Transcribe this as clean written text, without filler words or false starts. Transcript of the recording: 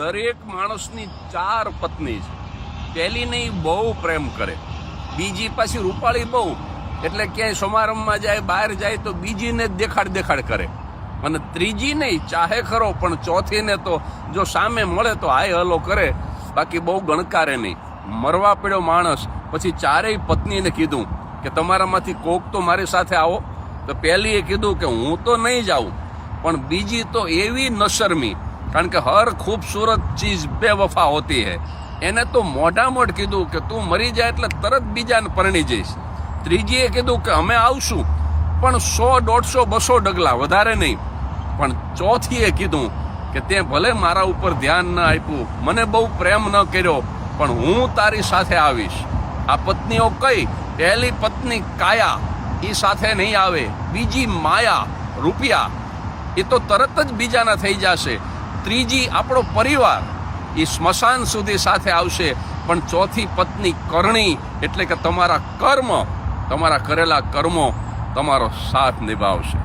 દરેક માણસની 4 પત્ની છે. પહેલીને ઈ બહુ પ્રેમ કરે, બીજી પાછી રૂપાળી બહુ, એટલે ક્યાંય સમારંભમાં જાય, બહાર જાય તો બીજીને જ દેખાડ કરે, અને ત્રીજી નહીં ચાહે ખરો, પણ ચોથીને તો જો સામે મળે તો હાય હલો કરે, બાકી બહુ ગણકારે નહીં. મરવા પડ્યો માણસ પછી 4 પત્નીને કીધું કે તમારામાંથી કોક તો મારી સાથે આવો. તો પહેલીએ કીધું કે હું તો નહીં જાઉં, પણ બીજી તો એવી નશરમી, કારણ કે હર ખૂબસૂરત ચીજ બેવફા હોતી હૈ, એને તો મોઢામોઢ કીધું કે તું મરી જાય એટલે તરત બીજાને પરણી જઈશ. ત્રીજીએ કીધું કે અમે આવશું, પણ 100, 150, 200 ડગલા, વધારે નહીં. પણ ચોથીએ કીધું કે તે ભલે મારા ઉપર ધ્યાન ન આપ્યું, મને બહુ પ્રેમ ન કર્યો, પણ હું તારી સાથે આવીશ. આ પત્નીઓ કઈ? પહેલી પત્ની કાયા, એ સાથે નહીં આવે. બીજી માયા, રૂપિયા, એ તો તરત જ બીજાના થઈ જશે. ત્રીજી આપણો પરિવાર, એ સ્મશાન સુધી સાથે આવશે. પણ ચોથી પત્ની કરણી, એટલે કે તમારા કર્મ, તમારા કરેલા કર્મો તમારો સાથ નિભાવશે.